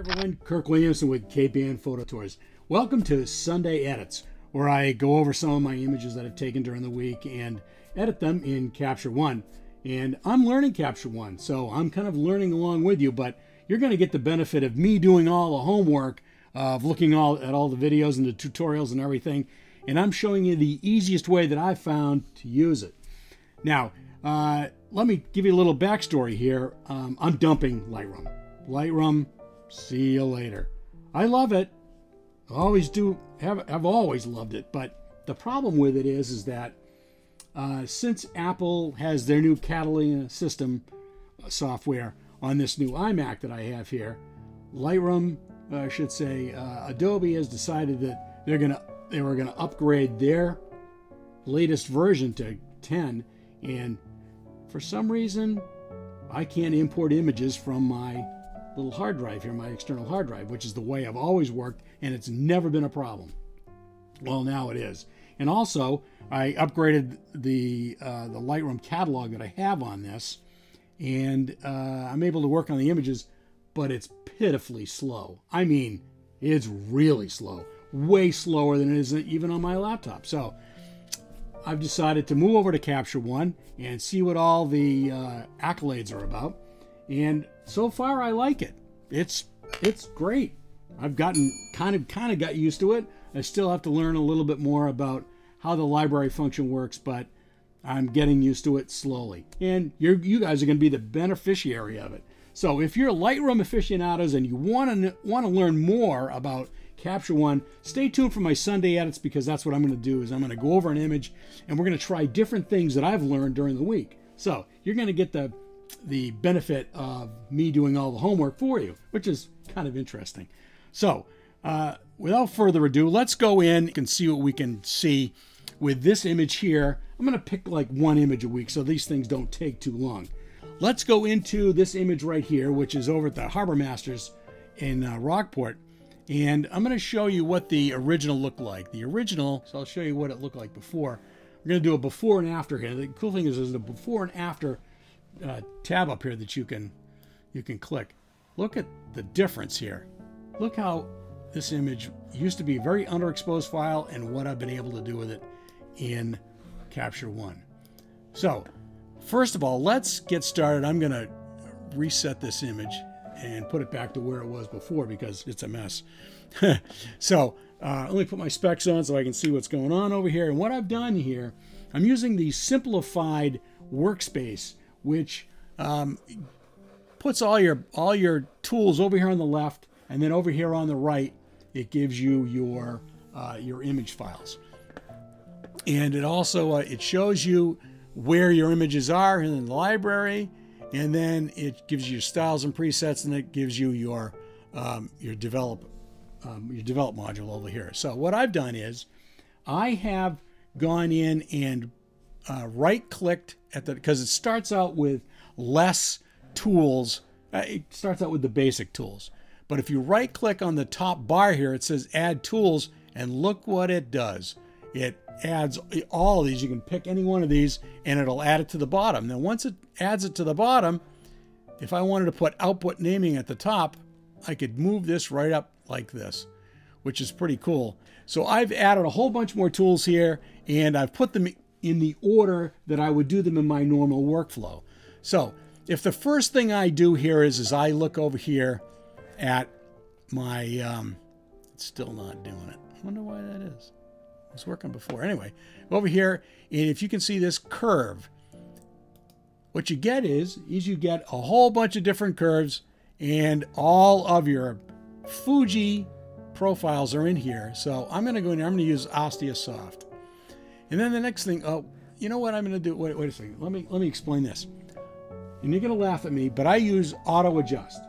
Everyone, Kirk Williamson with K-Band Photo Tours. Welcome to Sunday Edits, where I go over some of my images that I've taken during the week and edit them in Capture One. And I'm learning Capture One, so I'm kind of learning along with you, but you're going to get the benefit of me doing all the homework of looking at all the videos and the tutorials and everything, and I'm showing you the easiest way that I've found to use it. Now, let me give you a little backstory here. I'm dumping Lightroom. Lightroom, see you later. I love it. I always do. I've always loved it. But the problem with it is that since Apple has their new Catalina system software on this new iMac that I have here, Lightroom, I should say, Adobe has decided that they were gonna upgrade their latest version to 10, and for some reason I can't import images from my little hard drive here, my external hard drive, which is the way I've always worked, and it's never been a problem. Well, now it is. And also, I upgraded the Lightroom catalog that I have on this, and I'm able to work on the images, but it's pitifully slow. I mean, it's really slow, way slower than it is even on my laptop. So I've decided to move over to Capture One and see what all the accolades are about. And so far, I like it. It's great. I've gotten kind of got used to it. I still have to learn a little bit more about how the library function works, but I'm getting used to it slowly. And you guys are going to be the beneficiary of it. So if you're Lightroom aficionados and you want to learn more about Capture One, stay tuned for my Sunday edits, because that's what I'm going to do. Is I'm going to go over an image and we're going to try different things that I've learned during the week. So you're going to get the benefit of me doing all the homework for you, which is kind of interesting. So without further ado, let's go in and see what we can see with this image here. I'm going to pick like one image a week, so these things don't take too long. Let's go into this image right here, which is over at the Harbor Masters in Rockport. And I'm going to show you what the original looked like. The original, so I'll show you what it looked like before. We're going to do a before and after here. The cool thing is there's a before and after tab up here that you can click. Look at the difference here. Look how this image used to be a very underexposed file and what I've been able to do with it in Capture One. So first of all, let's get started. I'm going to reset this image and put it back to where it was before because it's a mess. So let me put my specs on so I can see what's going on over here. And what I've done here, I'm using the simplified workspace, which puts all your tools over here on the left, and then over here on the right, it gives you your image files. And it also it shows you where your images are in the library, and then it gives you your styles and presets, and it gives you your develop module over here. So what I've done is I have gone in and right-clicked at because it starts out with less tools. It starts out with the basic tools. But if you right-click on the top bar here, it says Add Tools, and look what it does. It adds all of these. You can pick any one of these, and it'll add it to the bottom. Now, once it adds it to the bottom, if I wanted to put output naming at the top, I could move this right up like this, which is pretty cool. So I've added a whole bunch more tools here, and I've put them in the order that I would do them in my normal workflow. So if the first thing I do here is I look over here at my, it's still not doing it. I wonder why that is. It was working before. Anyway, over here, and if you can see this curve, what you get is you get a whole bunch of different curves, and all of your Fuji profiles are in here. So I'm going to go in here. I'm going to use OsteoSoft. And then the next thing, oh, you know what I'm going to do? Wait a second. Let me explain this. And you're going to laugh at me, but I use auto adjust.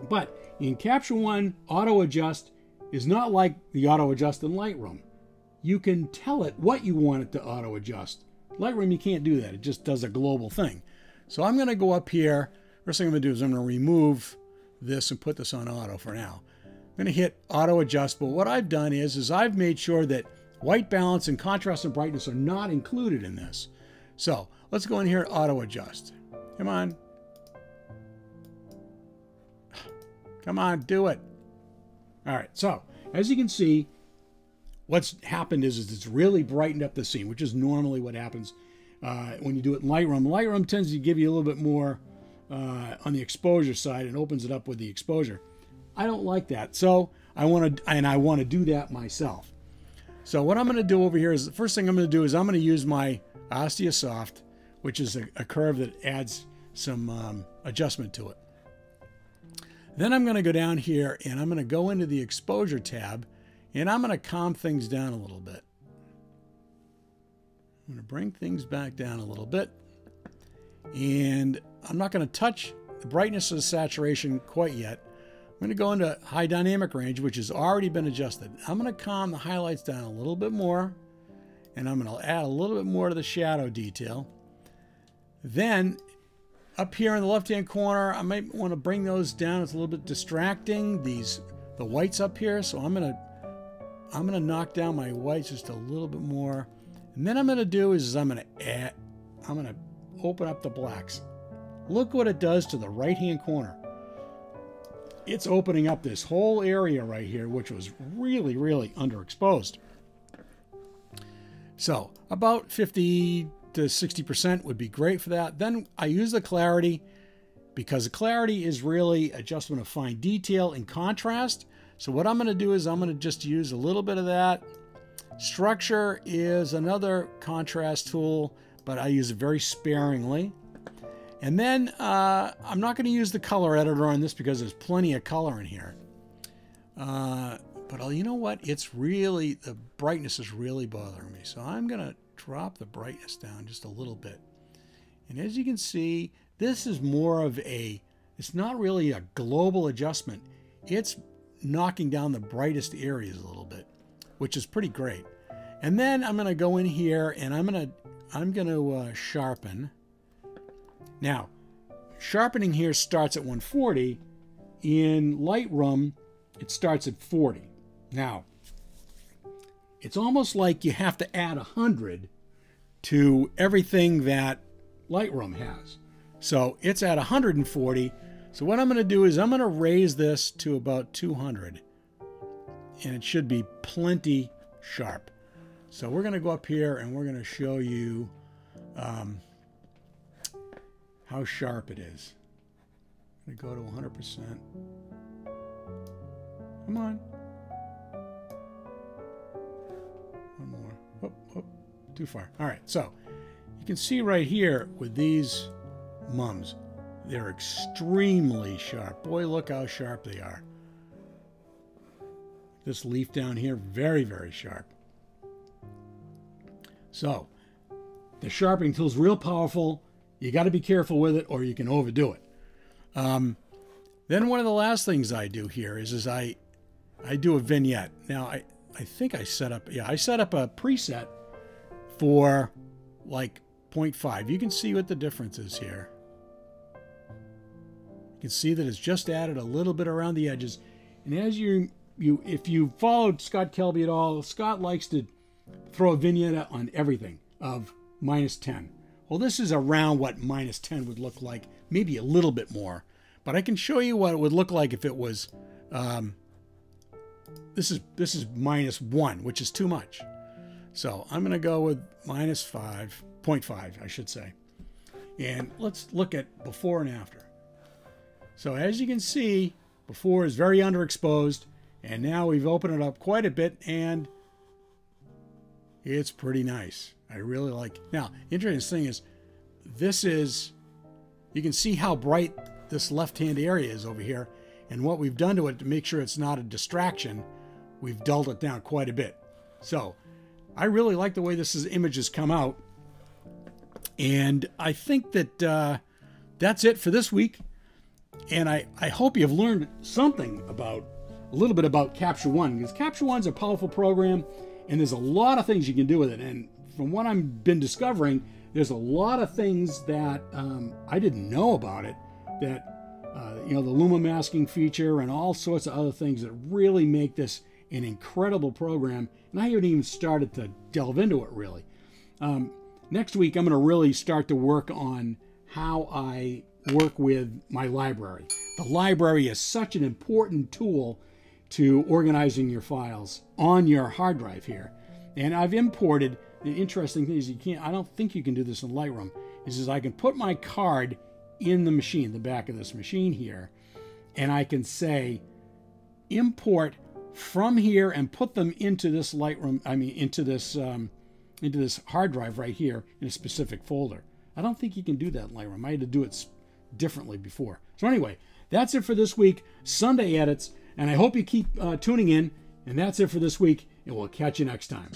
But in Capture One, auto adjust is not like the auto adjust in Lightroom. You can tell it what you want it to auto adjust. Lightroom, you can't do that. It just does a global thing. So I'm going to go up here. First thing I'm going to do is I'm going to remove this and put this on auto for now. I'm going to hit auto adjust. But what I've done is I've made sure that white balance and contrast and brightness are not included in this. So let's go in here and auto adjust. Come on. Come on, do it. All right, so as you can see, what's happened is it's really brightened up the scene, which is normally what happens when you do it in Lightroom. Lightroom tends to give you a little bit more on the exposure side and opens it up with the exposure. I don't like that, so I want to do that myself. So what I'm going to do over here is, the first thing I'm going to do is I'm going to use my Osteosoft, which is a curve that adds some adjustment to it. Then I'm going to go down here and I'm going to go into the exposure tab and I'm going to calm things down a little bit. I'm going to bring things back down a little bit, and I'm not going to touch the brightness of the saturation quite yet. I'm going to go into high dynamic range, which has already been adjusted. I'm going to calm the highlights down a little bit more, and I'm going to add a little bit more to the shadow detail. Then up here in the left-hand corner, I might want to bring those down. It's a little bit distracting, the whites up here, so I'm going to knock down my whites just a little bit more. And then I'm going to do is I'm going to open up the blacks. Look what it does to the right-hand corner. It's opening up this whole area right here, which was really, really underexposed. So about 50 to 60% would be great for that. Then I use the clarity, because the clarity is really adjustment of fine detail and contrast. So what I'm going to do is I'm going to just use a little bit of that. Structure is another contrast tool, but I use it very sparingly. And then I'm not going to use the color editor on this because there's plenty of color in here. But you know what? It's really, the brightness is really bothering me. So I'm going to drop the brightness down just a little bit. And as you can see, this is more of it's not really a global adjustment. It's knocking down the brightest areas a little bit, which is pretty great. And then I'm going to go in here and I'm going to sharpen. Now, sharpening here starts at 140. In Lightroom, it starts at 40. Now, it's almost like you have to add 100 to everything that Lightroom has. So it's at 140. So what I'm going to do is I'm going to raise this to about 200. And it should be plenty sharp. So we're going to go up here and we're going to show you how sharp it is. I'm going to go to 100%. Come on. One more. Oh, oh, too far. All right, so you can see right here with these mums, they're extremely sharp. Boy, look how sharp they are. This leaf down here, very, very sharp. So the sharpening tool is real powerful. You got to be careful with it or you can overdo it. Then one of the last things I do here is I do a vignette. Now I think I set up, I set up a preset for like 0.5. You can see what the difference is here. You can see that it's just added a little bit around the edges. And as if you followed Scott Kelby at all, Scott likes to throw a vignette on everything of -10. Well, this is around what -10 would look like, maybe a little bit more. But I can show you what it would look like if it was, this is -1, which is too much. So I'm going to go with -0.5, I should say. And let's look at before and after. So as you can see, before is very underexposed, and now we've opened it up quite a bit, and it's pretty nice. I really like it. Now, interesting thing is, you can see how bright this left-hand area is over here, and what we've done to it to make sure it's not a distraction, we've dulled it down quite a bit. So I really like the way this image has come out, and I think that that's it for this week. And I hope you've learned something a little bit about Capture One, because Capture One's a powerful program, and there's a lot of things you can do with it. And from what I've been discovering, there's a lot of things that I didn't know about it, that the Luma masking feature and all sorts of other things that really make this an incredible program. And I haven't even started to delve into it really. Next week, I'm going to really start to work on how I work with my library, The library is such an important tool to organizing your files on your hard drive here. And I've imported, the interesting thing is I don't think you can do this in Lightroom, is I can put my card in the machine, the back of this machine here, and I can say import from here and put them into this Lightroom, into this hard drive right here in a specific folder. I don't think you can do that in Lightroom. I had to do it differently before. So anyway, that's it for this week, Sunday Edits, and I hope you keep tuning in. And that's it for this week, and we'll catch you next time.